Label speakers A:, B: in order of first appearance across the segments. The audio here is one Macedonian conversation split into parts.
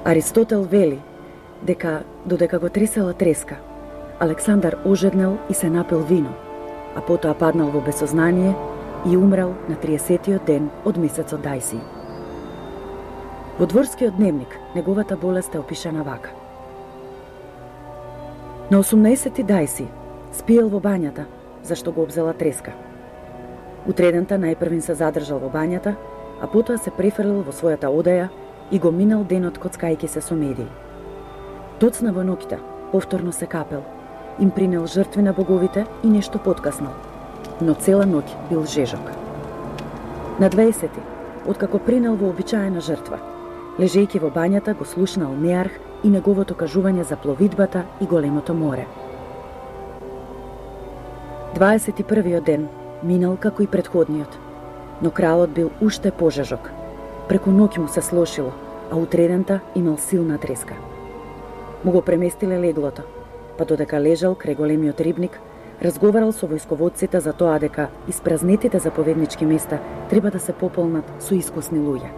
A: Аристотел вели дека додека го тресела треска, Александар ожеднел и се напил вино, а потоа паднал во безсознание и умрел на 30-тиот ден од месецот Дајси. Во дворскиот дневник неговата болест е опишана вака. На 18-ти Дајси спиел во бањата, зашто го обзела треска. Утредента најпрвин се задржал во бањата, а потоа се префрлил во својата одаја и го минал денот коцкајќи се со медии. Доцна во ноќта повторно се капел, им принел жртви на боговите и нешто подкаснал, но цела ноќ бил жежок. На 20-ти, откако принел во обичаена жртва, лежејќи во бањата го слушнал Неарх и неговото кажување за пловидбата и големото море. 21-тиот ден минал како и претходниот, но кралот бил уште пожежок. Преку ноќ му се слошило, а утредента имал силна треска. Му го преместиле леглото, па додека лежал крај големиот рибник, разговарал со војсководците за тоа дека испразнетите заповеднички места треба да се пополнат со искусни луѓе.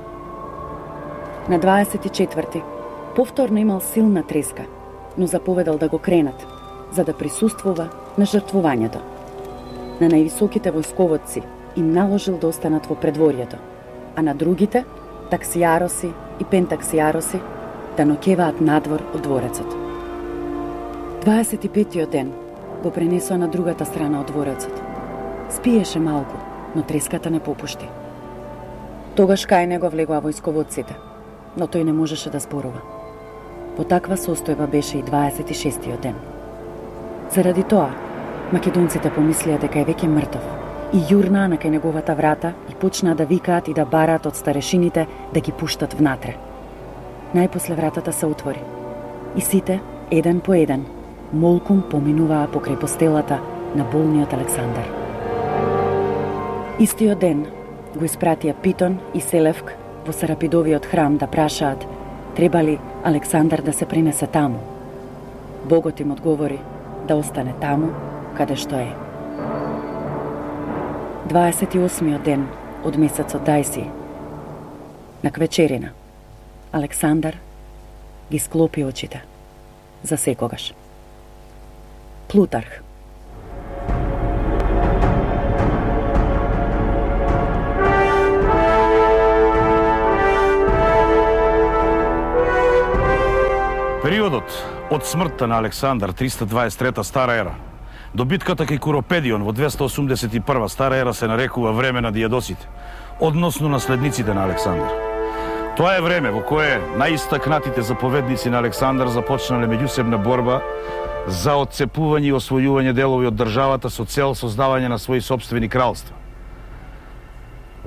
A: На 24-ти повторно имал силна треска, но заповедал да го кренат, за да присуствува на жртвувањето. На највисоките војсководци им наложил да останат во предворието, а на другите, таксијароси и пентаксијароси, да ноќеваат надвор од дворецот. 25-тиот ден го пренесоа на другата страна од дворецот. Спиеше малку, но треската не попушти. Тогаш кај него влегоа војсководците, но тој не можеше да зборува. По таква состојба беше и 26-тиот ден. Заради тоа, македонците помислија дека е веќе мртов и јурнаа на кај неговата врата и почнаа да викаат и да бараат од старешините да ги пуштат внатре. Најпосле вратата се отвори и сите, еден по еден, молкум поминуваа покрај постелата на болниот Александар. Истиот ден го испратија Питон и Селевк во Сарапидовиот храм да прашаат треба ли Александар да се принесе таму. Богот им одговори да остане таму каде што е. 28-тиот ден од месецот Дајси, на квечерина, Александар ги склопи очите за секогаш. Плутарх.
B: Периодот од смртта на Александар 323 стара ера до битката кај Куропедион во 281 стара ера се нарекува време на дијадосите, односно наследниците на Александар. Тоа е време во кое најистакнатите заповедници на Александар започнале меѓусебна борба за отцепување и освојување делови од државата со цел создавање на своји сопствени кралства.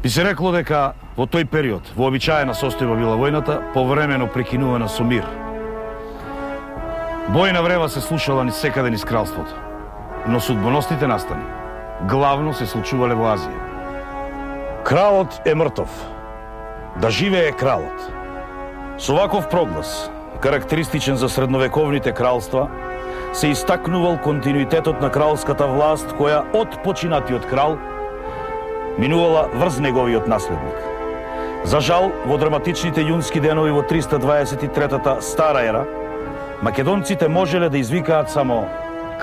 B: Би се рекло дека во тој период, во обичаена состојба била војната, повремено прекинувана со мир. Бојна врева се слушала низ секаде низ кралството, но судбоностите настани главно се случувале во Азија. Кралот е мртов. Да живее кралот. Со ваков проглас, карактеристичен за средновековните кралства, се истакнувал континуитетот на кралската власт која од починатиот крал минувала врз неговиот наследник. За жал, во драматичните јунски денови во 323-та стара ера, македонците можеле да извикаат само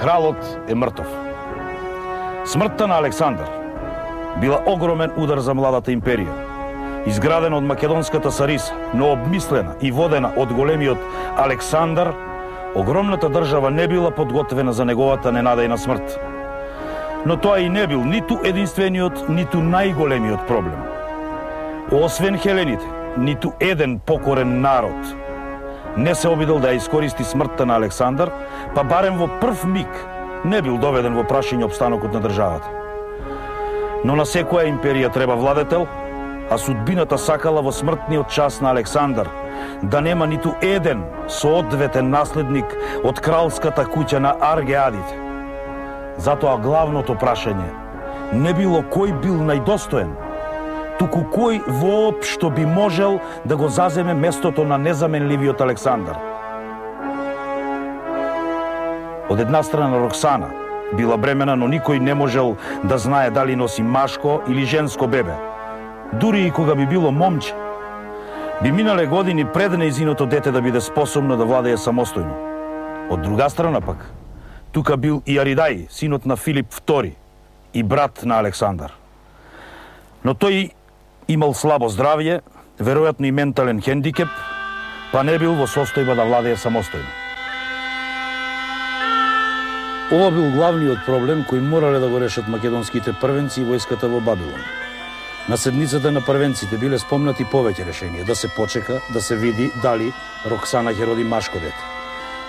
B: кралот е мртов. Смртта на Александар била огромен удар за младата империја, изградена од македонската царица, но обмислена и водена од големиот Александар. Огромната држава не била подготвена за неговата ненадејна смрт. Но тоа и не бил ниту единствениот, ниту најголемиот проблем. Освен хелените, ниту еден покорен народ не се обидел да ја искористи смртта на Александар, па барем во прв миг не бил доведен во прашање опстанокот на државата. Но на секоја империја треба владетел, а судбината сакала во смртниот час на Александар да нема ниту еден соодветен наследник од кралската куќа на Аргеадите. Затоа главното прашање не било кој бил најдостоен, туку кој воопшто би можел да го заземе местото на незаменливиот Александар. Од една страна Роксана била бремена, но никој не можел да знае дали носи машко или женско бебе, дури и кога би било момче. Би минале години пред нејзиното дете да биде способно да владее самостојно. Од друга страна пак, тука бил и Аридај, синот на Филип II и брат на Александар. Но тој имал слабо здравје, веројатно и ментален хендикеп, па не бил во состојба да владее самостојно. Ова бил главниот проблем кој морале да го решат македонските првенци и војската во Бабилон. На седницата на првенците биле спомнати повеќе решенија, да се почека, да се види дали Роксана ќе роди машко дете.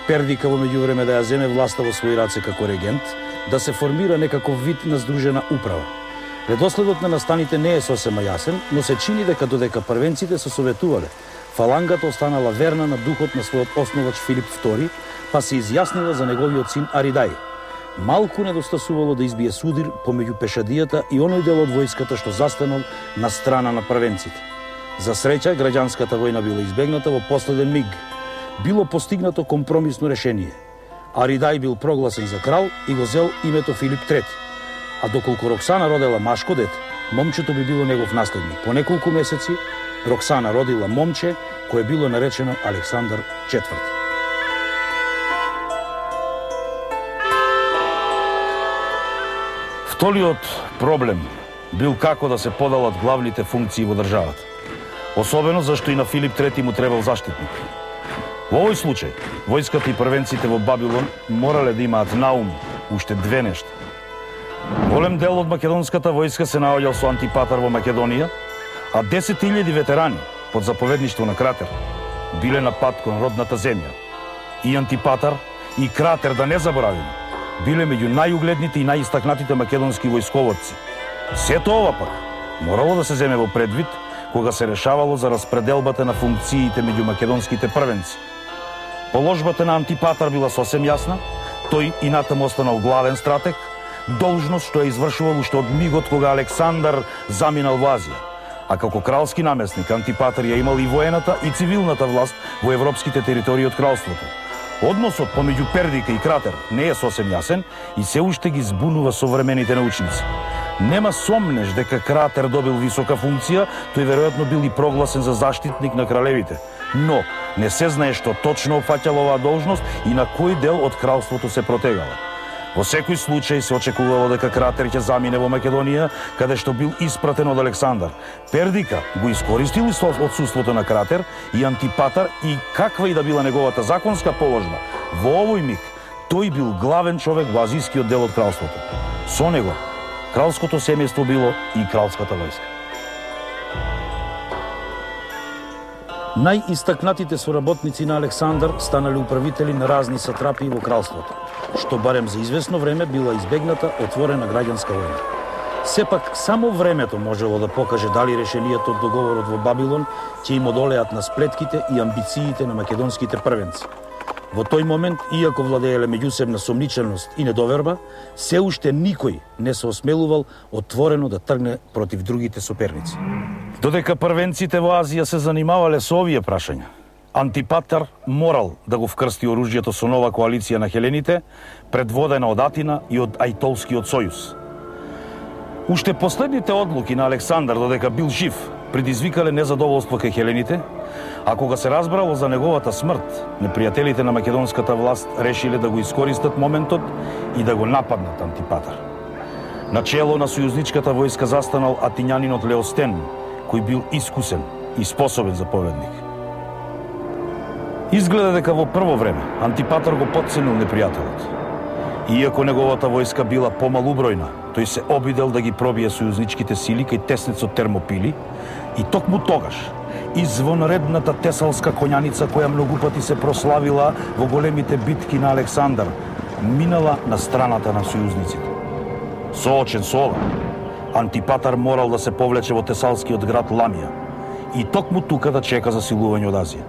B: Пердика во меѓувреме да ја земе власта во своји раце како регент, да се формира некаков вид на здружена управа. Редоследот на настаните не е сосема јасен, но се чини дека додека првенците се советувале, фалангата останала верна на духот на својот основач Филип II, па се изјаснила за неговиот син Аридај. Малку недостасувало да избие судир помеѓу пешадијата и оној дел од војската што застанал на страна на првенците. За среќа, граѓанската војна била избегната во последен миг. Било постигнато компромисно решение. Аридај бил прогласен за крал и го зел името Филип III. А доколку Роксана родела машко дете, момчето би било негов наследник. По неколку месеци Роксана родила момче кое било наречено Александар IV. Вториот проблем бил како да се подалат главните функции во државата. Особено зашто и на Филип III му требал заштитник. Во овој случај, војската и првенците во Бабилон морале да имаат на ум уште две нешта. Голем дел од македонската војска се наоѓал со Антипатар во Македонија, а 10.000 ветерани под заповедништво на Кратер биле на пат кон родната земја. И Антипатар, и Кратер, да не заборавиме, биле меѓу најугледните и најистакнатите македонски војсководци. Сето ова пак морало да се земе во предвид кога се решавало за распределбата на функциите меѓу македонските првенци. Положбата на Антипатар била сосем јасна, тој и натаму останал главен стратег, должност што ја извршувал уште од мигот кога Александар заминал во Азија. А како кралски наместник Антипатар ја имал и воената и цивилната власт во европските територии од кралството. Односот помеѓу Пердика и Кратер не е сосем јасен и се уште ги збунува современите научници. Нема сомнеш дека Кратер добил висока функција, тој веројатно бил и прогласен за заштитник на кралевите. Но не се знае што точно опфаќала оваа должност и на кој дел од кралството се протегала. Во секој случај се очекувало дека Кратер ќе замине во Македонија, каде што бил испратен од Александар. Пердика го искористил отсуството на Кратер и Антипатар и каква и да била неговата законска положба. Во овој миг тој бил главен човек во азискиот дел од кралството. Со него кралското семејство било и кралската војска. Најистакнатите соработници на Александар станале управители на разни сатрапии во кралството, што барем за известно време била избегната отворена граѓанска војна. Сепак, само времето можело да покаже дали решенијата од договорот во Бабилон ќе им одолеат на сплетките и амбициите на македонските првенци. Во тој момент, иако владееле меѓусебна сомниченост и недоверба, се уште никој не се осмелувал отворено да тргне против другите соперници. Додека првенците во Азија се занимавале со овие прашања, Антипатар морал да го вкрсти оружјето со нова коалиција на хелените, предводена од Атина и од Ајтолскиот сојуз. Уште последните одлуки на Александар додека бил жив предизвикале незадоволство кај хелените, а кога се разбрало за неговата смрт, непријателите на македонската власт решиле да го искористат моментот и да го нападнат Антипатар. На чело на сојузничката војска застанал атињанинот Леостен, кој бил искусен и способен заповедник. Изгледа дека во прво време Антипатар го потценил непријателот. Иако неговата војска била помалубројна, тој се обидел да ги пробие сојузничките сили кај теснецот Термопили и токму тогаш извонредната тесалска коњаница која многу пати се прославила во големите битки на Александар, минала на страната на сојузниците. Соочен со ова, Антипатар морал да се повлече во тесалскиот град Ламија и токму тука да чека засилување од Азија.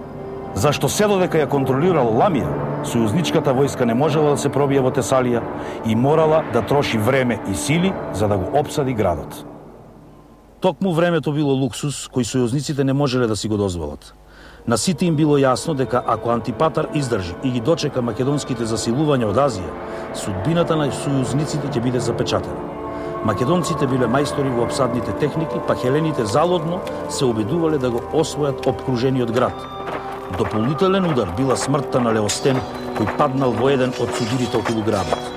B: Зашто се додека ја контролирал Ламија, сојузничката војска не можела да се пробие во Тесалија и морала да троши време и сили за да го опсади градот. Токму времето било луксус кој сојузниците не можеле да си го дозволат. На сите им било јасно дека ако Антипатар издржи и ги дочека македонските засилувања од Азија, судбината на сојузниците ќе биде запечатена.
C: Македонците биле мајстори во опсадните техники, па хелените залудно се обидувале да го освојат опкружениот град. Дополнителен удар била смртта на Леостен, кој паднал во еден од судирите околу градот.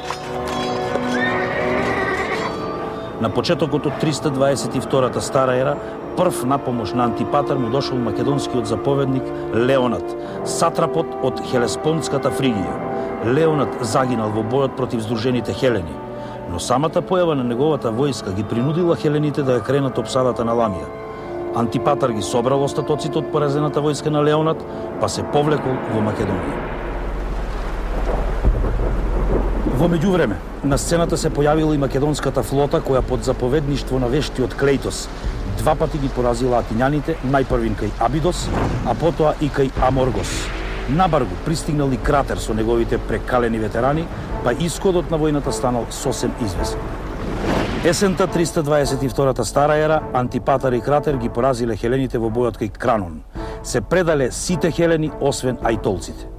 C: На почетокот од 322-та стара ера, прв на помош на Антипатар му дошол македонскиот заповедник Леонат, сатрапот од Хелеспонската Фригија. Леонат загинал во бојот против здружените хелени, но самата појава на неговата војска ги принудила хелените да ја кренат опсадата на Ламија. Антипатар ги собрал остатоците од поразената војска на Леонат, па се повлекол во Македонија. Во меѓувреме, на сцената се појавила и македонската флота, која под заповедништво на вештиот Клейтос два пати ги поразила атињаните, најпрвин кај Абидос, а потоа и кај Аморгос. Набаргу пристигнал и Кратер со неговите прекалени ветерани, па исходот на војната станал сосем известен. Есента 322-та стара ера, Антипатар и Кратер ги поразиле хелените во бојот кај Кранон. Се предале сите хелени, освен ајтолците.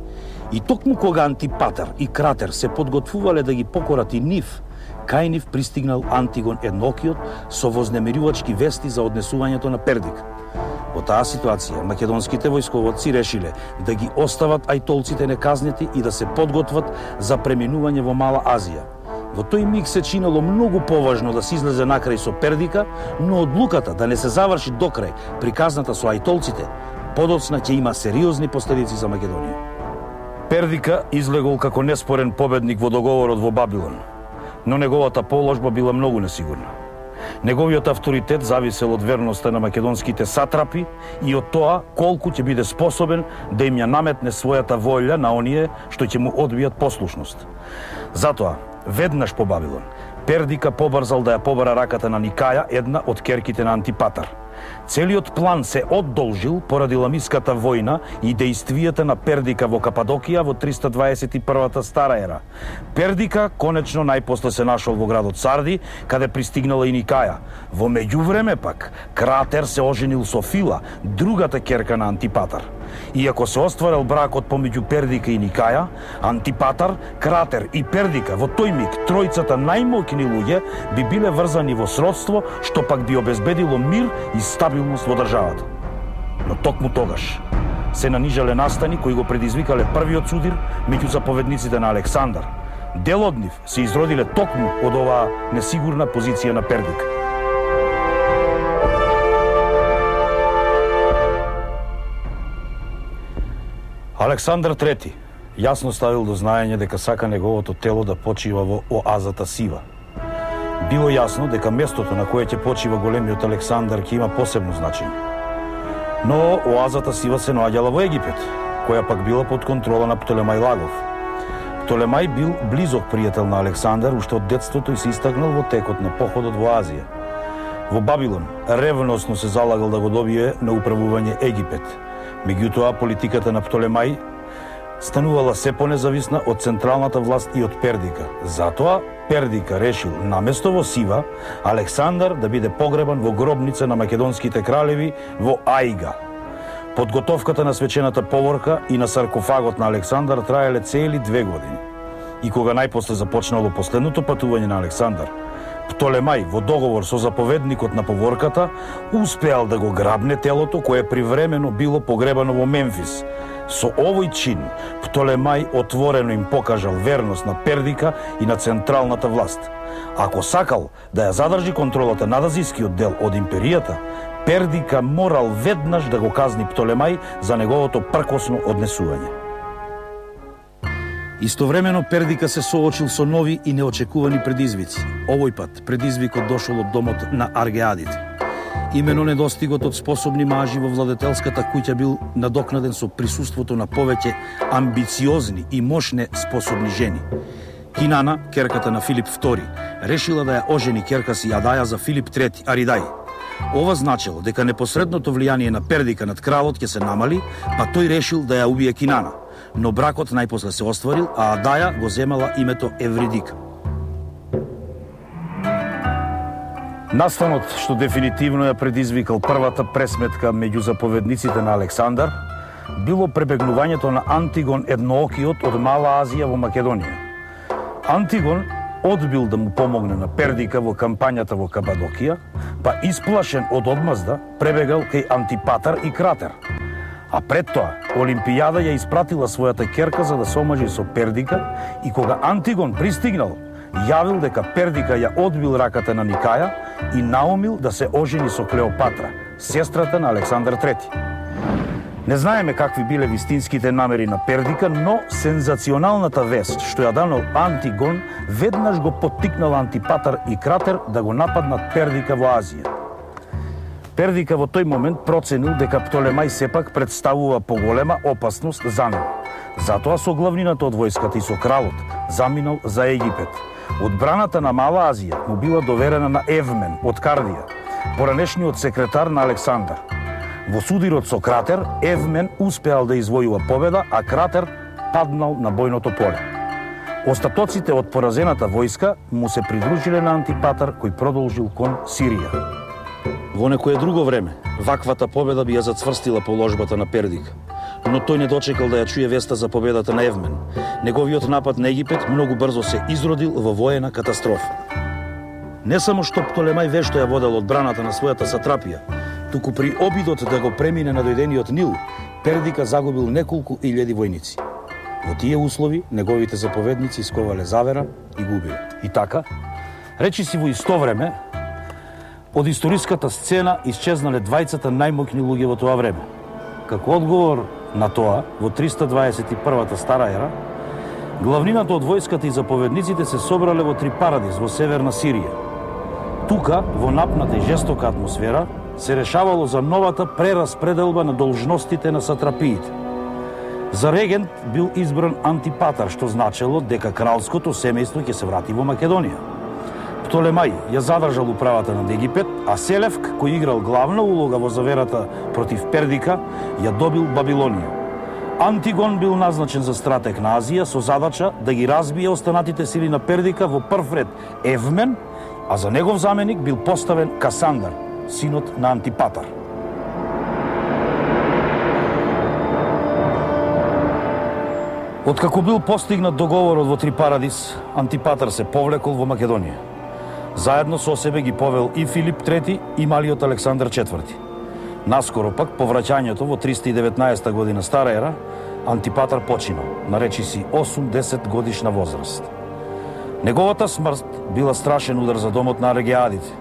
C: И токму кога Антипатар и Кратер се подготвувале да ги покорат и нив, кај нив пристигнал Антигон Едноокиот со вознемирувачки вести за однесувањето на Пердика. Во таа ситуација, македонските војсководци решиле да ги остават ајтолците неказнети и да се подготват за преминување во Мала Азија. Во тој миг се чинело многу поважно да се излезе накрај со Пердика, но одлуката да не се заврши докрај приказната со ајтолците, подоцна ќе има сериозни последици за Македонија.
B: Пердика излегол како неспорен победник во договорот во Бабилон, но неговата положба била многу несигурна. Неговиот авторитет зависел од верноста на македонските сатрапи и од тоа колку ќе биде способен да им ја наметне својата волја на оние што ќе му одбијат послушност. Затоа, веднаш по Бабилон, Пердика побрзал да ја побара раката на Никаја, една од керките на Антипатар. Целиот план се оддолжил поради Ламиската војна и дејствијата на Пердика во Кападокија во 321-та стара ера. Пердика конечно најпосле се нашол во градот Сарди, каде пристигнала и Никаја. Во меѓувреме пак, Кратер се оженил со Фила, другата керка на Антипатар. Иако се остварил бракот помеѓу Пердика и Никаја, Антипатар, Кратер и Пердика во тој миг тројцата најмоќни луѓе би биле врзани во сродство, што пак би обезбедило мир и стабилност во државата. Но токму тогаш се нанижале настани кои го предизвикале првиот судир меѓу заповедниците на Александар. Дел од нив се изродиле токму од оваа несигурна позиција на Пердика. Александар III јасно ставил до знаење дека сака неговото тело да почива во оазата Сива. Било јасно дека местото на кое ќе почива големиот Александар ќе има посебно значење. Но оазата Сива се наоѓала во Египет, која пак била под контрола на Птолемај Лагов. Птолемај бил близок пријател на Александар уште од детството и се истакнал во текот на походот во Азија. Во Бабилон ревносно се залагал да го добие на управување Египет. Меѓутоа, политиката на Птолемај станувала се понезависна од централната власт и од Пердика. Затоа, Пердика решил наместо во Сива, Александар да биде погребан во гробница на македонските кралеви во Аига. Подготовката на свечената поворка и на саркофагот на Александар траеле цели 2 години. И кога најпосле започнало последното патување на Александар, Птолемај во договор со заповедникот на поворката успеал да го грабне телото кое привремено било погребано во Мемфис. Со овој чин Птолемај отворено им покажал верност на Пердика и на централната власт. Ако сакал да ја задржи контролата над азискиот дел од империјата, Пердика морал веднаш да го казни Птолемај за неговото пркосно однесување. Истовремено Пердика се соочил со нови и неочекувани предизвици. Овој пат предизвикот дошол од домот на Аргеадите. Имено недостигот од способни мажи во владетелската куќа бил надокнаден со присуството на повеќе амбициозни и мощне способни жени. Кинана, керката на Филип II, решила да ја ожени керка си Адаја за Филип III Аридај. Ова значило дека непосредното влијание на Пердика над кралот ќе се намали, па тој решил да ја убие Кинана. Но бракот најпосле се остварил, а Адаја го земала името Евридика. Настанот што дефинитивно ја предизвикал првата пресметка меѓу заповедниците на Александар, било пребегнувањето на Антигон Едноокиот од Мала Азија во Македонија. Антигон
C: одбил да му помогне на Пердика во кампањата во Кападокија, па исплашен од одмазда пребегал кај Антипатар и Кратер. А пред тоа, Олимпијада ја испратила својата ќерка за да се омажи со Пердика и кога Антигон пристигнал, јавил дека Пердика ја одбил раката на Никаја и наумил да се ожени со Клеопатра, сестрата на Александар III. Не знаеме какви биле вистинските намери на Пердика, но сензационалната вест што ја данал Антигон веднаш го поттикнал Антипатар и Кратер да го нападнат Пердика во Азија. Пердика во тој момент проценил дека Птолемај сепак представува поголема опасност за него. Затоа со главнината од војската и со кралот заминал за Египет. Одбраната на Мала Азија му била доверена на Евмен од Кардија, поранешниот секретар на Александар. Во судирот со Кратер, Евмен успеал да извојува победа, а Кратер паднал на бојното поле. Остатоците од поразената војска му се придружиле на Антипатар, кој продолжил кон Сирија. Во некое друго време, ваквата победа би ја зацврстила положбата на Пердика, но тој не дочекал да ја чуе веста за победата на Евмен. Неговиот напад на Египет многу брзо се изродил во воена катастрофа. Не само што Птолемај вешто ја водел одбраната на својата сатрапија, туку при обидот да го премине на дојдениот Нил, Пердика загубил неколку илјади војници. Во тие услови, неговите заповедници исковале завера и губиле. И така, речиси во исто време, од историската сцена исчезнале двајцата најмоќни луѓе во тоа време. Како одговор на тоа, во 321 стара ера, главнината од војската и заповедниците се собрале во Трипарадис во северна Сирија. Тука, во напната и жестока атмосфера, се решавало за новата прераспределба на должностите на сатрапиите. За регент бил избран Антипатар, што значело дека кралското семејство ќе се врати во Македонија. Птолемај ја задржал управата над Египет, а Селевк, кој играл главна улога во заверата против Пердика, ја добил Бабилонија. Антигон бил назначен за стратег на Азија со задача да ги разбие останатите сили на Пердика, во прв ред Евмен, а за негов заменик бил поставен Касандар, синот на Антипатар. Откако бил постигнат договорот во Трипарадис, Антипатар се повлекол во Македонија. Заедно со себе ги повел и Филип III и малиот Александар IV. Наскоро пак, по враќањето во 319 година стара ера, Антипатар починал, наречиси 80 годишна возраст. Неговата смрт била страшен удар за домот на Аргеадите.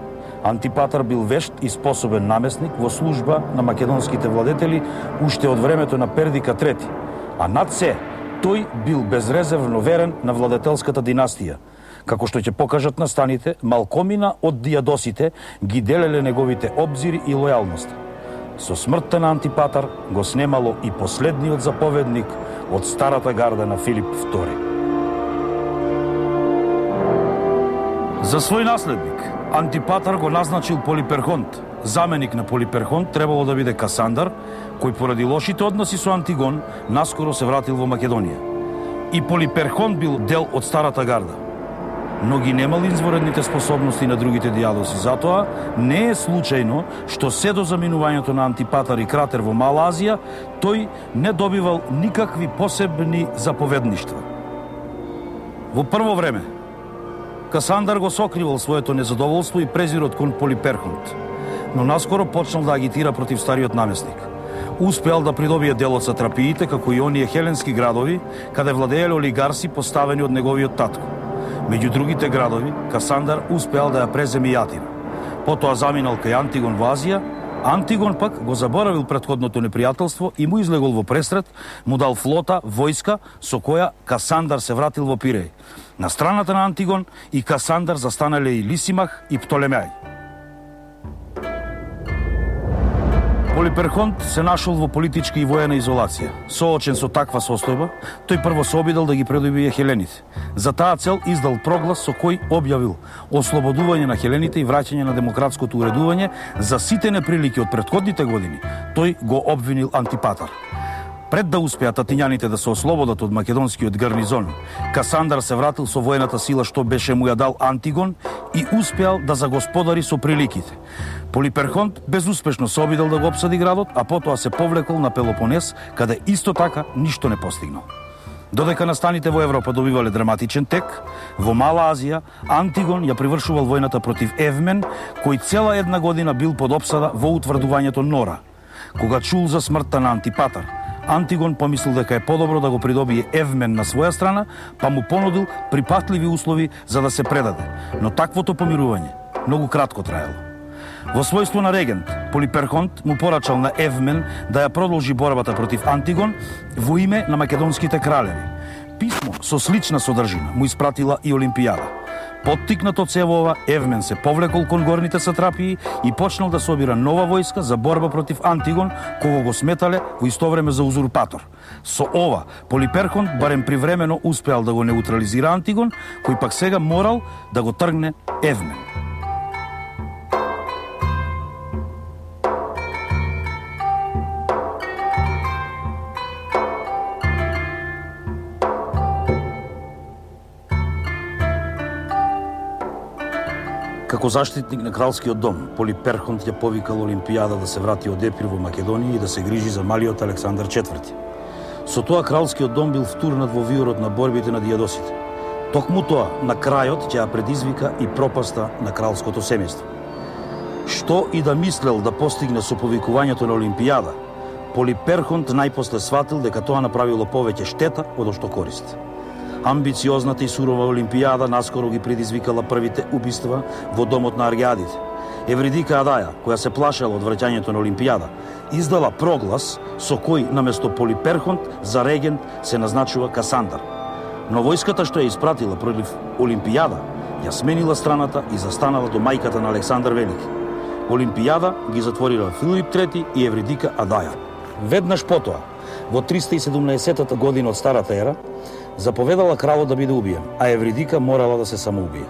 C: Антипатар бил вешт и способен намесник во служба на македонските владетели уште од времето на Пердика III, а над се, тој бил безрезервно верен на владетелската династија. Како што ќе покажат настаните, малкомина од дијадосите ги делеле неговите обзири и лојалност. Со смртта на Антипатар го снемало и последниот заповедник од старата гарда на Филип II. За свој наследник, Антипатар го назначил Полиперхонт. Заменик на Полиперхонт требало да биде Касандар, кој поради лошите односи со Антигон, наскоро се вратил во Македонија. И Полиперхонт бил дел од старата гарда, но ги немал изворедните способности на другите дијадоси. Затоа не е случајно што се до заминувањето на Антипатар и Кратер во Мала Азија, тој не добивал никакви посебни заповедништва. Во прво време, Касандар го сокривал своето незадоволство и презирот кон Полиперхонт, но наскоро почнал да агитира против стариот намесник. Успеал да придобие дел од сатрапиите, како и оние хеленски градови, каде владееле олигарси поставени од неговиот татко. Меѓу другите градови, Касандар успеал да ја преземи Јатира. Потоа заминал кај Антигон во Азија. Антигон пак го заборавил претходното непријателство и му излегол во пресрет, му дал флота, војска, со која Касандар се вратил во Пиреј. На страната на Антигон и Касандар застанале и Лисимах и Птолемај. Полиперхонт се нашол во политичка и воена изолација. Соочен со таква состојба, тој прво се обидел да ги предобие хелените. За таа цел издал проглас со кој објавил ослободување на хелените и враќање на демократското уредување. За сите неприлики од претходните години, тој го обвинил Антипатар. Пред да успеат атињаните да се ослободат од македонскиот гарнизон, Касандар се вратил со воената сила што беше му ја дал Антигон и успеал да загосподари со приликите. Полиперхонт безуспешно се обидел да го опсади градот, а потоа се повлекол на Пелопонес, каде исто така ништо не постигнал. Додека настаните во Европа добивале драматичен тек, во Мала Азија Антигон ја привршувал војната против Евмен, кој цела една година бил под опсада во утврдувањето Нора. Кога чул за смртта на Антипатар, Антигон помислил дека е подобро да го придобие Евмен на своја страна, па му понудил припатливи услови за да се предаде. Но таквото помирување многу кратко траело. Во својство на регент, Полиперхонт му порачал на Евмен да ја продолжи борбата против Антигон во име на македонските кралеви. Писмо со слична содржина му испратила и Олимпијада. Поттикнат од сево ова, Евмен се повлекол кон горните сатрапии и почнал да собира нова војска за борба против Антигон, кого го сметале во исто време за узурпатор. Со ова, Полиперхонт барем привремено успеал да го неутрализира Антигон, кој пак сега морал да го тргне Евмен. Како заштитник на кралскиот дом, Полиперхонт ја повикал Олимпијада да се врати од Епир во Македонија и да се грижи за малиот Александар IV. Со тоа кралскиот дом бил втурнат во виорот на борбите на дијадосите. Токму тоа, на крајот ќе ја предизвика и пропаста на кралското семејство. Што и да мислел да постигне со повикувањето на Олимпијада, Полиперхонт најпосле сватил дека тоа направило повеќе штета од што корист. Амбициозната и сурова Олимпијада наскоро ги предизвикала првите убиства во домот на Аргеадите. Евридика Адаја, која се плашела од враќањето на Олимпијада, издала проглас со кој наместо Полиперхонт за регент се назначува Касандар. Но војската што ја испратила против Олимпијада ја сменила страната и застанала до мајката на Александар Велики. Олимпијада ги затворила Филип III и Евридика Адаја. Веднаш потоа, во 317 година од Старата ера, заповедала кралот да биде убиен, а Евридика морала да се самоубие.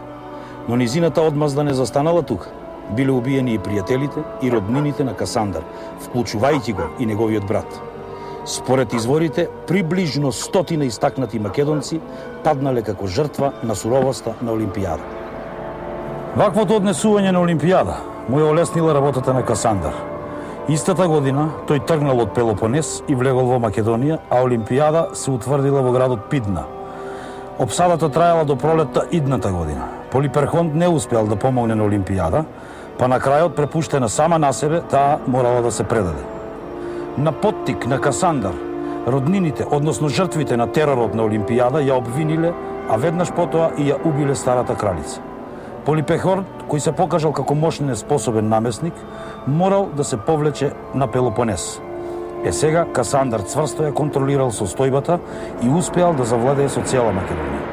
C: Но низината одмазда не застанала тука. Биле убиени и пријателите и роднините на Касандар, вклучувајќи го и неговиот брат. Според изворите, приближно 100 истакнати македонци паднале како жртва на суровоста на Олимпијада. Ваквото однесување на Олимпијада му ја олеснила работата на Касандар. Истата година тој тргнал од Пелопонес и влегол во Македонија, а Олимпијада се утврдила во градот Пидна. Опсадата траела до пролетта идната година. Полиперхонт не успеал да помогне на Олимпијада, па на крајот препуштена сама на себе, таа морала да се предаде. На поттик на Касандар, роднините, односно жртвите на теророт на Олимпијада ја обвиниле, а веднаш потоа и ја убиле старата кралица. Полиперхонт, кој се покажал како мощен и способен намесник, морал да се повлече на Пелопонес. Сега Касандар цврсто ја контролирал состојбата и успеал да завладее со цела Македонија.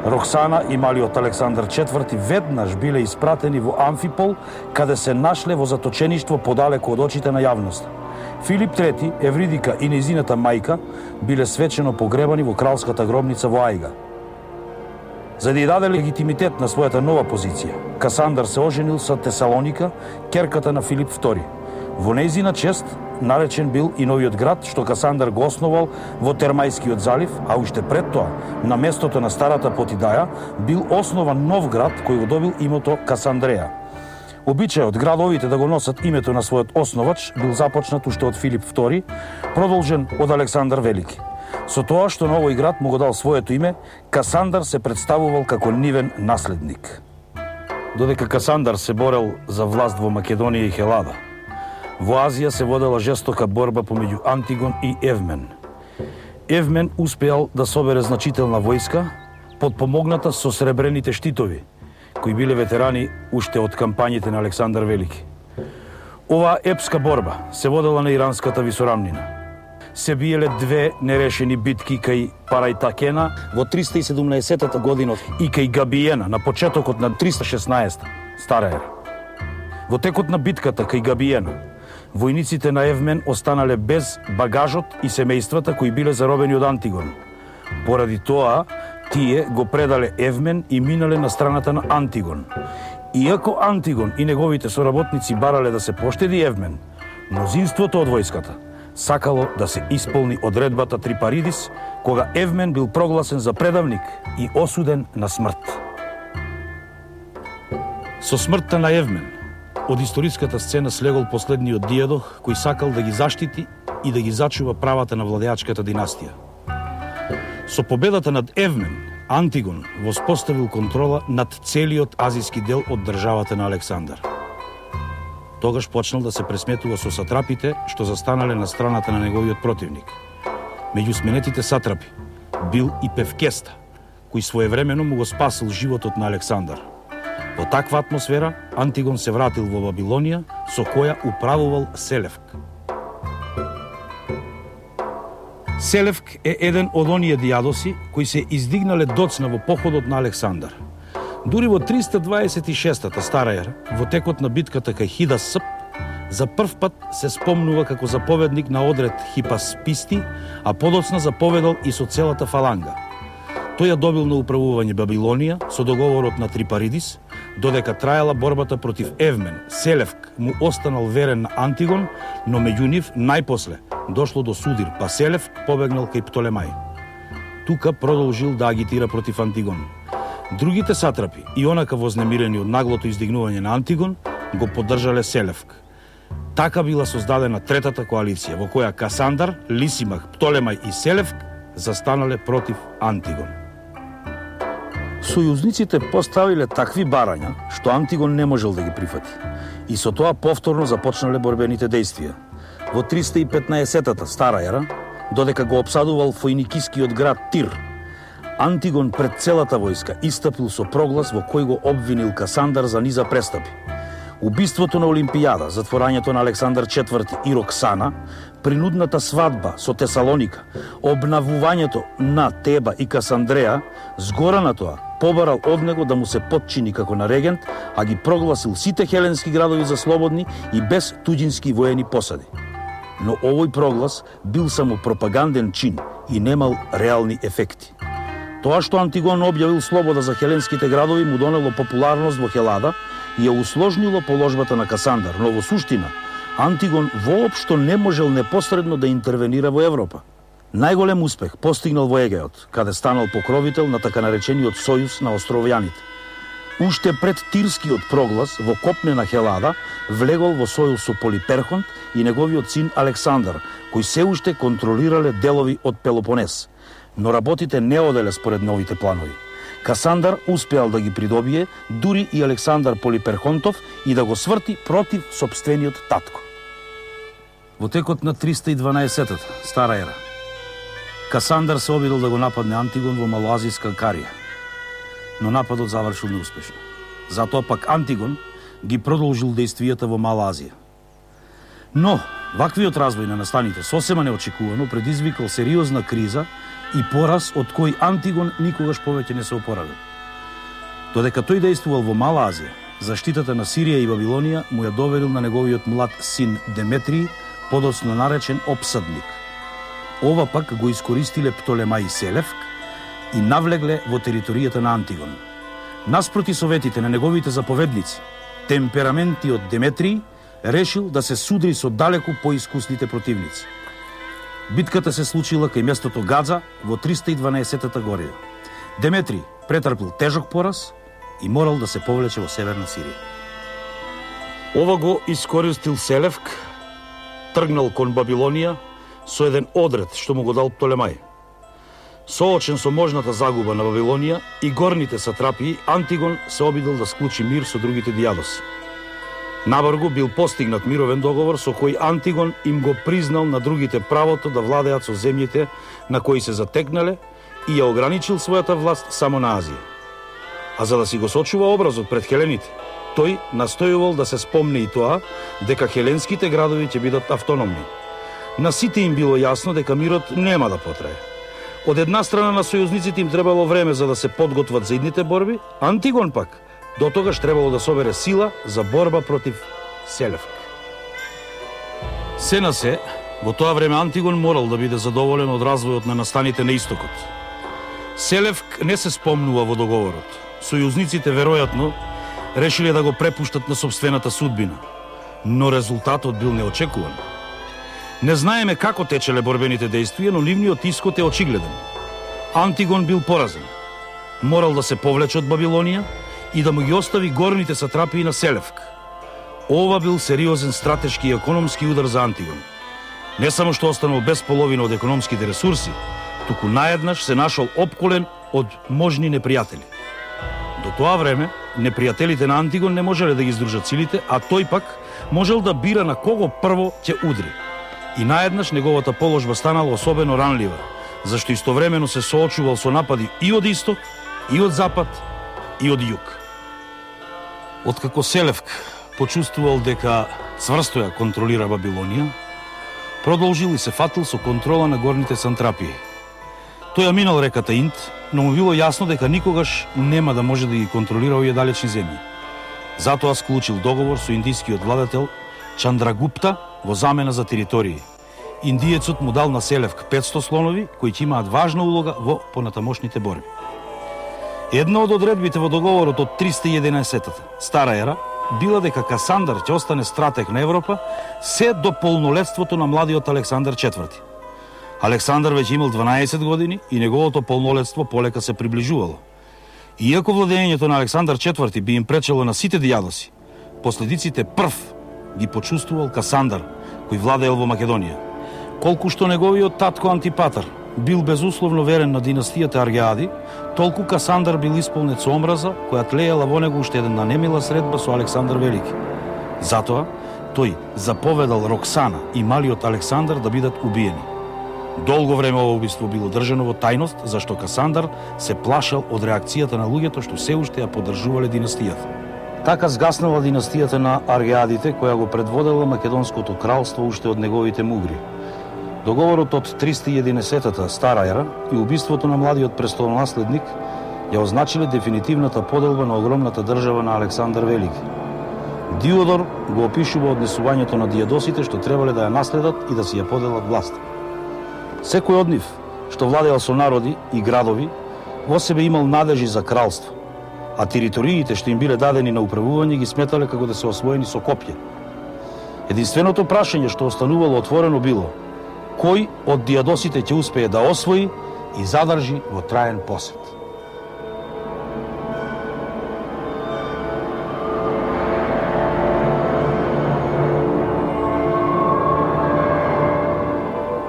C: Роксана и малиот Александар IV веднаш биле испратени во Амфипол, каде се нашле во заточеништво подалеку од очите на јавноста. Филип III, Евридика и нејзината мајка биле свечено погребани во кралската гробница во Ајга. За да ја даде легитимитет на својата нова позиција, Касандар се оженил со Тесалоника, керката на Филип II. Во нејзина чест наречен бил и новиот град што Касандар го основал во Термајскиот залив, а уште пред тоа, на местото на старата Потидаја, бил основан нов град кој го добил името Касандреја. Обичајот градовите да го носат името на својот основач бил започнат уште од Филип II, продолжен од Александар Велики. Со тоа што на овој град му го дал своето име, Касандар се представувал како нивен наследник. Додека Касандар се борел за власт во Македонија и Хелада, во Азија се водела жестока борба помеѓу Антигон и Евмен. Евмен успеал да собере значителна војска, подпомогната со сребрените штитови, кои биле ветерани уште од кампањите на Александар Велики. Оваа епска борба се водела на иранската висорамнина. Се биеле две нерешени битки кај Парајтакена во 317 година и кај Габиена на почетокот на 316 Стара ера. Во текот на битката кај Габиена, војниците на Евмен останале без багажот и семејствата кои биле заробени од Антигон. Поради тоа, тие го предале Евмен и минале на страната на Антигон. Иако Антигон и неговите соработници барале да се поштеди Евмен, мнозинството од војската сакало да се исполни одредбата Трипаридис, кога Евмен бил прогласен за предавник и осуден на смрт. Со смртта на Евмен, од историската сцена слегол последниот дијадох кој сакал да ги заштити и да ги зачува правата на владеачката династија. Со победата над Евмен, Антигон воспоставил контрола над целиот азиски дел од државата на Александар. Тогаш почнал да се пресметува со сатрапите што застанале на страната на неговиот противник. Меѓу сменетите сатрапи бил и Певкеста, кој своевремено му го спасил животот на Александар. Во таква атмосфера Антигон се вратил во Вавилонија, со која управувал Селевк. Селевк е еден од оние дијадоси кои се издигнале доцна во походот на Александар. Дури во 326-та стара ера, во текот на битката кај Хидасп, за прв пат се спомнува како заповедник на одред Хипасписти, а подоцна заповедал и со целата фаланга. Тој ја добил на управување Бабилонија со договорот на Трипаридис, додека траела борбата против Евмен. Селевк му останал верен на Антигон, но меѓу нив најпосле дошло до судир, па Селевк побегнал кај Птолемај. Тука продолжил да агитира против Антигон. Другите сатрапи, и онака вознемирени од наглото издигнување на Антигон, го поддржале Селевк. Така била создадена третата коалиција, во која Касандар, Лисимах, Птолемај и Селевк застанале против Антигон. Сојузниците поставиле такви барања, што Антигон не можел да ги прифати. И со тоа повторно започнале борбените дејствија. Во 315-та стара ера, додека го обсадувал фојникискиот град Тир, Антигон пред целата војска истапил со проглас во кој го обвинил Касандар за низа престапи. Убиството на Олимпијада, затворањето на Александар IV и Роксана, принудната свадба со Тесалоника, обнавувањето на Теба и Касандреја, згора на тоа, побарал од него да му се подчини како на регент, а ги прогласил сите хеленски градови за слободни и без туѓински воени посади. Но овој проглас бил само пропаганден чин и немал реални ефекти. Тоа што Антигон објавил слобода за хеленските градови му донело популарност во Хелада и ја усложнило положбата на Касандар, но во суштина Антигон воопшто не можел непосредно да интервенира во Европа. Најголем успех постигнал во Егеот, каде станал покровител на така наречениот сојуз на островјаните. Уште пред тирскиот проглас во копнена Хелада влегол во сојуз со Полиперхонт и неговиот син Александар, кои се уште контролирале делови од Пелопонес. Но работите не оделе според новите планови. Касандар успеал да ги придобие дури и Александар Полиперхонтов и да го сврти против сопствениот татко. Во текот на 312-та стара ера, Касандар се обидел да го нападне Антигон во Малоазијска Карија, но нападот завршил неуспешно. Затоа пак Антигон ги продолжил дејствијата во Мала Азија. Но ваквиот развој на настаните сосема неочекувано предизвикал сериозна криза и пораз од кој Антигон никогаш повеќе не се опоравил. Додека тој действувал во Мала Азија, заштитата на Сирија и Вавилонија му ја доверил на неговиот млад син Деметрий, подоцна наречен Опсадник. Ова пак го искористиле Птолемај и Селевк и навлегле во територијата на Антигон. Наспроти советите на неговите заповедници, темпераментиот Деметрий решил да се судри со далеку поискусните противници. Битката се случила кај местото Гадза во 312-та година. Деметрий претрпил тежок пораз и морал да се повлече во северна Сирија. Ова го искористил Селевк, тргнал кон Бабилонија со еден одред што му го дал Птолемај. Соочен со можната загуба на Вавилонија и горните сатрапии, Антигон се обидел да склучи мир со другите дијадоси. Набргу бил постигнат мировен договор со кој Антигон им го признал на другите правото да владеат со земјите на кои се затекнале и ја ограничил својата власт само на Азија. А за да си го сочува образот пред хелените, тој настојувал да се спомне и тоа дека хеленските градови ќе бидат автономни. На сите им било јасно дека мирот нема да потрае. Од една страна на сојузниците им требало време за да се подготват за идните борби, Антигон пак до тогаш требало да собере сила за борба против Селевк. Се на се, во тоа време Антигон морал да биде задоволен од развојот на настаните на истокот. Селевк не се спомнува во договорот. Сојузниците веројатно решиле да го препуштат на собствената судбина, но резултатот бил неочекуван. Не знаеме како течеле борбените дејствија, но нивниот исход е очигледен. Антигон бил поразен. Морал да се повлече од Бабилонија и да му ги остави горните сатрапии на Селевк. Ова бил сериозен стратешки и економски удар за Антигон. Не само што останал без половина од економските ресурси, туку наеднаш се нашол опколен од можни непријатели. До тоа време, непријателите на Антигон не можеле да ги издружат силите, а тој пак можел да бира на кого прво ќе удри. И наеднаш неговата положба станала особено ранлива, зашто истовремено се соочувал со напади и од исток, и од запад, и од југ. Откако Селевк почувствувал дека цврсто ја контролира Вавилонија, продолжил и се фатил со контрола на горните сантрапии. Тој ја минал реката Инд, но му било јасно дека никогаш нема да може да ги контролира овие далечни земји. Затоа склучил договор со индискиот владетел Чандрагупта во замена за територии. Индиецот му дал на Селевк 500 слонови, кои ќе имаат важна улога во понатамошните борби. Една од одредбите во договорот од 311-та, стара ера, била дека Касандар ќе остане стратег на Европа се до полнолетството на младиот Александар IV. Александар веќе имал 12 години и неговото полнолетство полека се приближувало. Иако владењето на Александар IV би им пречело на сите дијадоси, последиците прв ги почувствувал Касандар, кој владеел во Македонија. Колку што неговиот татко Антипатар бил безусловно верен на династијата Аргеади, толку Касандар бил исполнет со омраза, која тлеела во него уште една немила средба со Александар Велики. Затоа, тој заповедал Роксана и малиот Александар да бидат убиени. Долго време ова убиство било држано во тајност, зашто Касандар се плашал од реакцијата на луѓето што се уште ја поддржувале династијата. Така згаснала династијата на Аргеадите, која го предводела Македонското кралство уште од неговите мугри. Договорот од 311-та стара ера и убиството на младиот престолонаследник ја означиле дефинитивната поделба на огромната држава на Александар Велики. Диодор го опишува однесувањето на дијадосите што требале да ја наследат и да си ја поделат власт. Секој од нив, што владеал со народи и градови, во себе имал надежи за кралство, а териториите што им биле дадени на управување ги сметале како да се освоени со копје. Единственото прашање што останувало отворено било: кој од дијадосите ќе успее да освои и задржи во траен посет?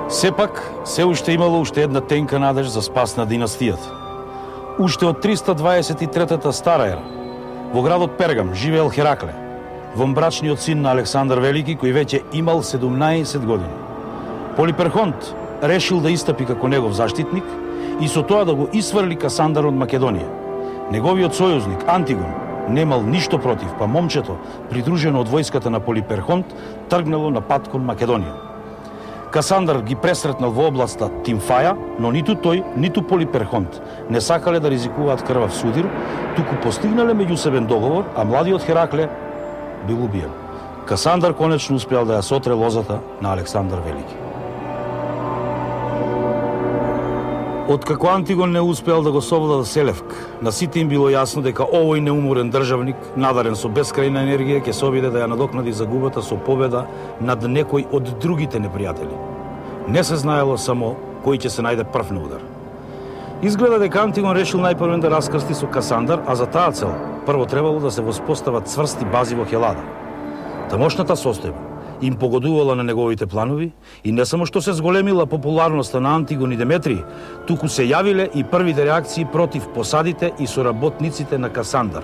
C: Сепак, се уште имало уште една тенка надеж за спас на династијата. Уште од 323-та стара ера, во градот Пергам живеел Херакле, вонбрачниот син на Александар Велики, кој веќе имал 17 години. Полиперхонт решил да истапи како негов заштитник и со тоа да го исврли Касандар од Македонија. Неговиот сојузник Антигон немал ништо против, па момчето, придружено од војската на Полиперхонт, тргнало на пат кон Македонија. Касандар ги пресретнал во областа Тимфаја, но ниту тој, ниту Полиперхонт не сакале да ризикуваат крвав судир, туку постигнале меѓусебен договор, а младиот Херакле бил убиен. Касандар конечно успеал да ја сотре лозата на Александар Велики. Откако Антигон не успеал да го совлада Селевк, на сите им било јасно дека овој неуморен државник, надарен со бескрајна енергија, ќе се обиде да ја надокнади загубата со победа над некој од другите непријатели. Не се знаело само кој ќе се најде прв на удар. Изгледа дека Антигон решил најпрвен да раскрсти со Касандар, а за таа цел прво требало да се воспостават цврсти бази во Хелада. Тамошната состојба им погодувала на неговите планови и не само што се зголемила популарноста на Антигон и Деметрий, туку се јавиле и првите реакции против посадите и соработниците на Касандар.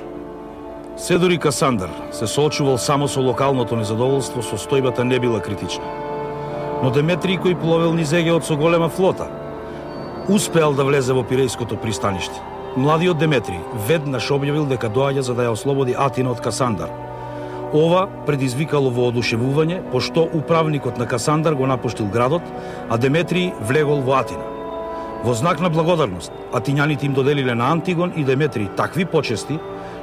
C: Се дури Касандар се соочувал само со локалното незадоволство, состојбата не била критична. Но Деметрий, кој пловел низ Егеот со голема флота, успеал да влезе во Пирејското пристаниште. Младиот Деметрий веднаш објавил дека доаѓа за да ја ослободи Атина од Касандар. Ова предизвикало воодушевување, пошто управникот на Касандар го напуштил градот, а Деметрий влегол во Атина. Во знак на благодарност, атињаните им доделиле на Антигон и Деметрий такви почести,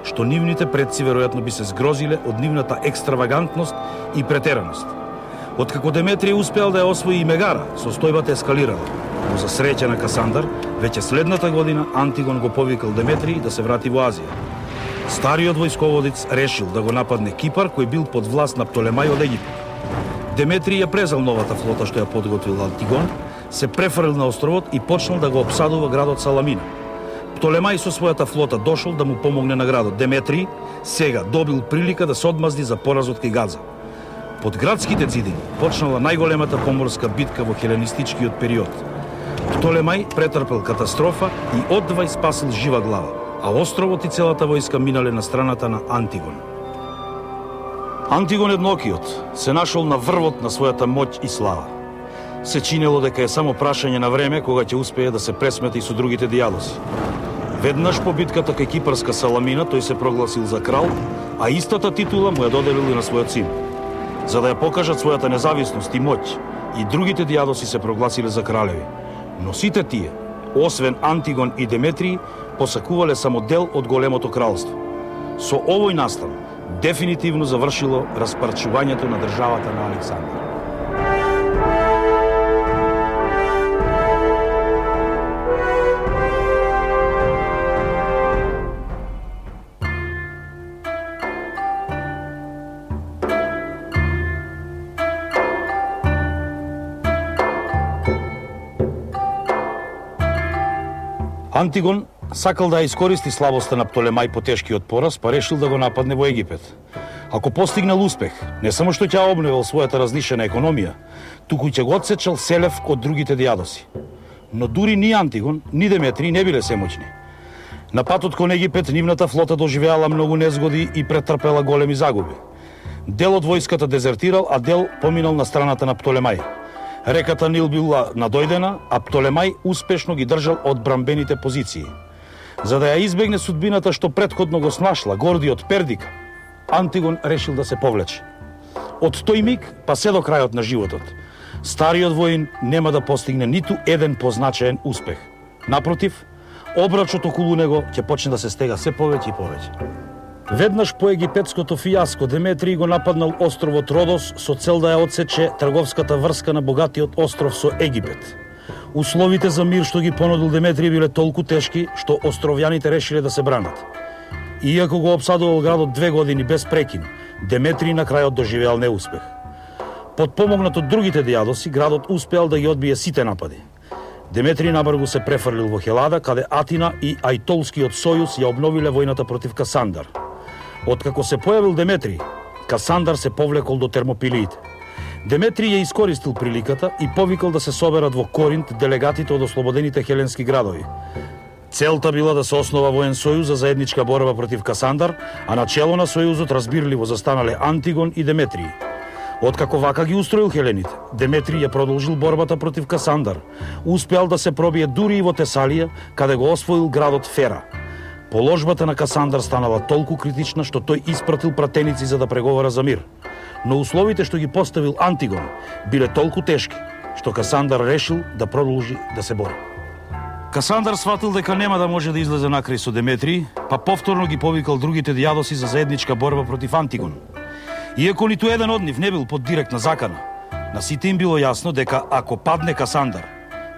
C: што нивните предци веројатно би се згрозиле од нивната екстравагантност и претераност. Откако Деметрий успеал да ја освои и Мегара, состојбата ескалирала. Но за среќа на Касандар, веќе следната година Антигон го повикал Деметрий да се врати во Азија. Стариот војсководец решил да го нападне Кипар, кој бил под власт на Птолемај од Египет. Деметрий ја презал новата флота што ја подготвил Антигон, се префрлил на островот и почнал да го опсадува градот Саламина. Птолемај со својата флота дошол да му помогне на градот. Деметрий сега добил прилика да се одмазди за поразот кај Газа. Под градските ѕидини почнала најголемата поморска битка во хеленистичкиот период. Птолемај претрпел катастрофа и одвај спасил жива глава, а островот и целата војска минале на страната на Антигон. Антигон еднокиот се нашол на врвот на својата моќ и слава. Се чинело дека е само прашање на време кога ќе успее да се пресмети со другите дијадоси. Веднаш по битката кај Кипарска Саламина тој се прогласил за крал, а истата титула му ја доделил и на својот син. За да ја покажат својата независност и моќ, и другите дијадоси се прогласиле за кралеви. Но сите тие, освен Антигон и Деметрий, посакувале само дел од големото кралство. Со овој настан дефинитивно завршило распарчувањето на државата на Александар. Антигон сакал да ја искористи слабоста на Птолемај по тешкиот пораз, па решил да го нападне во Египет. Ако постигнал успех, не само што ќе обновил својата разлишена економија, туку ќе го отсечал Селевк од другите дијадоси. Но дури ни Антигон, ни Деметрий не биле семоќни. На патот кон Египет нивната флота доживеала многу незгоди и претрпела големи загуби. Дел од војската дезертирал, а дел поминал на страната на Птолемај. Реката Нил била надојдена, а Птолемај успешно ги држал одбрамбените позиции. За да ја избегне судбината што претходно го снашла гордиот Пердика, Антигон решил да се повлече. Од тој миг па се до крајот на животот, стариот воин нема да постигне ниту еден позначаен успех. Напротив, обрачот околу него ќе почне да се стега се повеќе и повеќе. Веднаш по египетското фијаско Деметрий го нападнал островот Родос со цел да ја отсече трговската врска на богатиот остров со Египет. Условите за мир што ги понудил Деметрий биле толку тешки што островјаните решиле да се бранат. Иако го обсадувал градот 2 години без прекин, Деметрий на крајот доживеал неуспех. Подпомогнат од другите дијадоси, градот успеал да ги одбие сите напади. Деметрий набрзо се префрлил во Хелада, каде Атина и Ајтолскиот сојуз ја обновиле војната против Касандар. Откако се појавил Деметрий, Касандар се повлекол до Термопилиите. Деметрий ја искористил приликата и повикал да се соберат во Коринт делегатите од ослободените хеленски градови. Целта била да се основа воен сојуз за заедничка борба против Касандар, а начело на сојузот разбирливо застанале Антигон и Деметрий. Откако вака ги устроил хелените, Деметрий ја продолжил борбата против Касандар. Успеал да се пробие дури и во Тесалија, каде го освоил градот Фера. Положбата на Касандар станала толку критична што тој испратил пратеници за да преговара за мир. Но условите што ги поставил Антигон биле толку тешки, што Касандар решил да продолжи да се бори. Касандар сватил дека нема да може да излезе накрај со Деметрий, па повторно ги повикал другите дијадоси за заедничка борба против Антигон. Иако ниту еден од нив не бил под директна закана, на сите им било јасно дека ако падне Касандар,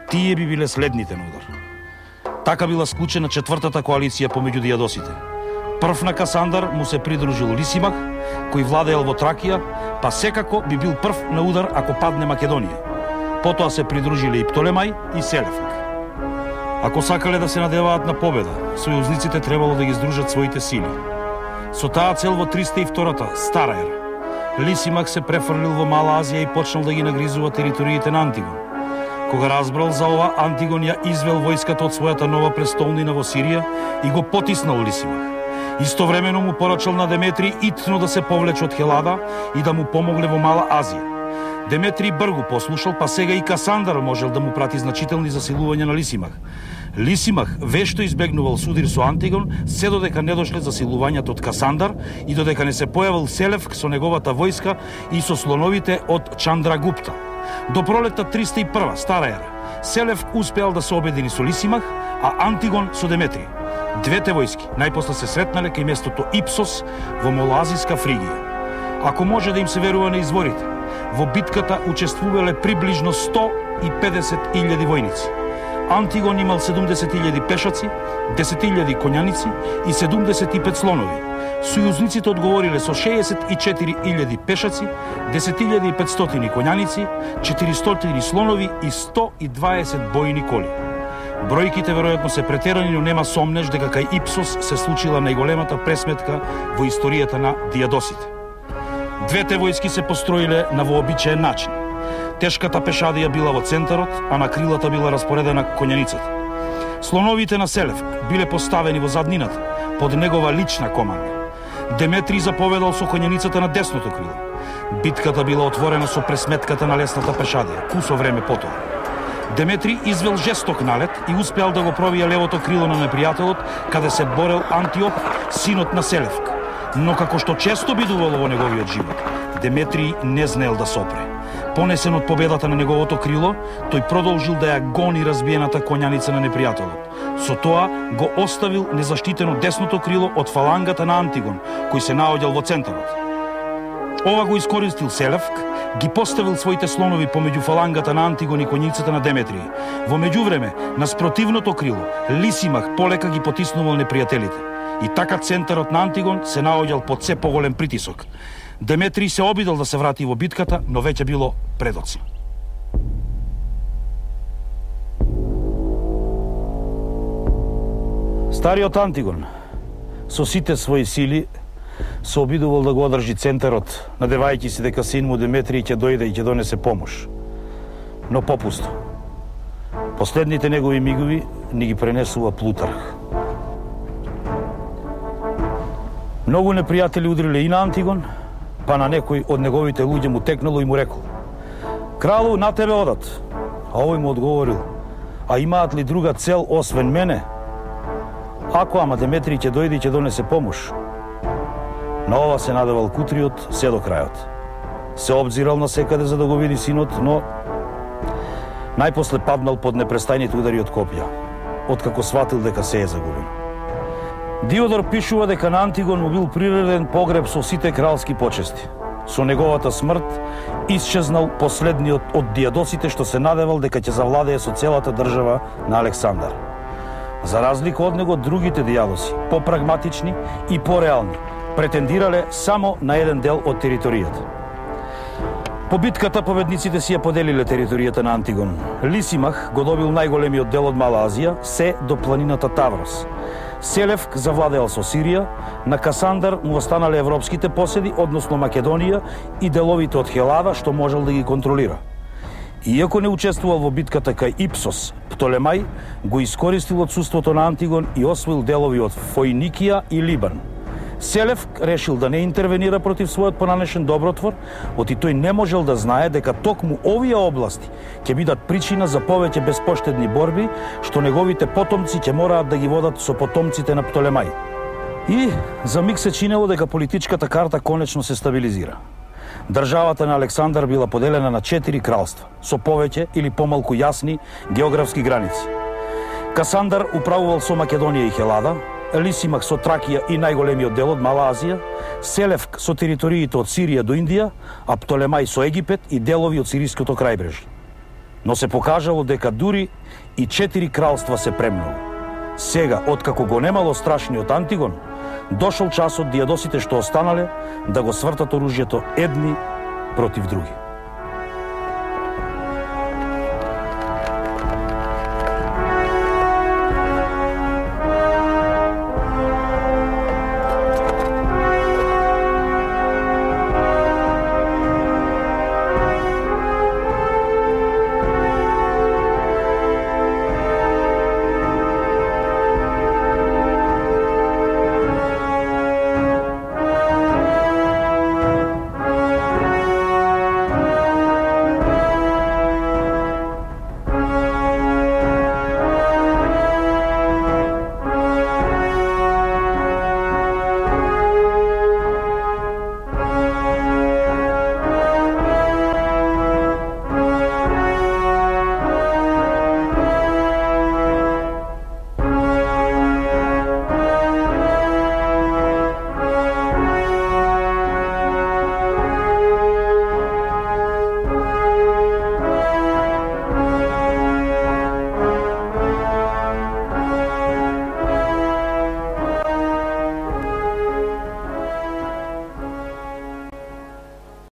C: тие би биле следните на удар. Така била склучена четвртата коалиција помеѓу дијадосите. Прв на Касандар му се придружил Лисимах, кој владеел во Тракија, па секако би бил прв на удар ако падне Македонија. Потоа се придружиле и Птолемај и Селевк. Ако сакале да се надеваат на победа, сојузниците требало да ги здружат своите сили. Со таа цел во 302-та стара ера, Лисимах се префрлил во Мала Азија и почнал да ги нагризува териториите на Антигон. Кога разбрал за ова, Антигон ја извел војската од својата нова престолнина во Сирија и го потиснал Лисимах. Истовремено му порачал на Деметрий итно да се повлече од Хелада и да му помогле во Мала Азија. Деметрий бргу послушал, па сега и Касандар можел да му прати значителни засилувања на Лисимах. Лисимах вешто избегнувал судир со Антигон, се додека не дошле засилувањата од Касандар и додека не се појавил Селевк со неговата војска и со слоновите од Чандрагупта. До пролетта 301 стара ера, Селевк успеал да се обедини со Лисимах, а Антигон со Деметрий. Двете војски најпосле се сретнале кај местото Ипсос во Молазиска Фригија. Ако може да им се верува на изворите, во битката учествувале приближно 150.000 војници. Антигон имал 70.000 пешаци, 10.000 коњаници и 75 слонови. Сојузниците одговориле со 64.000 пешаци, 10.500 коњаници, 400 слонови и 120 бојни коли. Бројките веројатно се претерани, но нема сомнеж дека кај Ипсос се случила најголемата пресметка во историјата на дијадосите. Двете војски се построиле на вообичаен начин. Тешката пешадија била во центарот, а на крилата била распоредена конјаницата. Слоновите на Селевк биле поставени во заднината, под негова лична команда. Деметрий заповедал со конјаницата на десното крило. Битката била отворена со пресметката на лесната пешадија, кусо време потоа. Деметрий извел жесток налет и успеал да го пробие левото крило на непријателот, каде се борел Антиоп, синот на Селевк. Но како што често бидувало во неговиот живот, Деметрий не знаел да сопре. Понесен од победата на неговото крило, тој продолжил да ја гони разбиената конјаница на непријателот. Со тоа го оставил незаштитено десното крило од фалангата на Антигон, кој се наоѓал во центарот. Ова го искористил Селевк, ги поставил своите слонови помеѓу фалангата на Антигон и конјицата на Деметрий. Во меѓувреме, на спротивното крило, Лисимах полека ги потиснувал непријателите. И така центарот на Антигон се наоѓал под се поголем притисок. Деметрий се обидел да се врати во битката, но веќе било предоцна. Стариот Антигон, со сите своји сили, се обидувал да го одржи центарот, надевајќи се дека син му Деметрий ќе дојде и ќе донесе помош. Но попусто. Последните негови мигови ни ги пренесува Плутарх. Многу непријатели удриле и на Антигон, па на некој од неговите луѓе му текнало и му рекол: "Кралу, на тебе одат." А овој му одговорил: "А имаат ли друга цел освен мене? Ако ама Деметрий ќе дојде и ќе донесе помош." На ова се надевал Кутриот се до крајот. Се обзирал на секаде за да го види синот, но најпосле паднал под непрестајните удари од копја, откако сватил дека се е загубен. Диодор пишува дека на Антигон му бил приреден погреб со сите кралски почести. Со неговата смрт исчезнал последниот од дијадосите што се надевал дека ќе завладее со целата држава на Александар. За разлика од него, другите дијадоси, попрагматични и пореални, претендирале само на еден дел од територијата. По битката победниците си ја поделиле територијата на Антигон. Лисимах го добил најголемиот дел од Мала Азија, се до планината Таврос. Селевк завладеал со Сирија, на Касандар му останале европските поседи, односно Македонија и деловите од Хелада, што можел да ги контролира. Иако не учествувал во битката кај Ипсос, Птолемај го искористил отсуството на Антигон и освоил делови од Фојникија и Либан. Селевк решил да не интервенира против својот понанешен добротвор, оти тој не можел да знае дека токму овие области ќе бидат причина за повеќе безпоштедни борби, што неговите потомци ќе мораат да ги водат со потомците на Птолемај. И за миг се чинело дека политичката карта конечно се стабилизира. Државата на Александар била поделена на 4 кралства, со повеќе или помалку јасни географски граници. Касандар управувал со Македонија и Хелада, Лисимах со Тракија и најголемиот дел од Мала Азија, Селевк со териториите од Сирија до Индија, а Птолемај со Египет и делови од сириското крајбрежје. Но се покажало дека дури и 4 кралства се премногу. Сега, откако го немало страшниот Антигон, дошол часот дијадосите што останале да го свртат оружјето едни против други.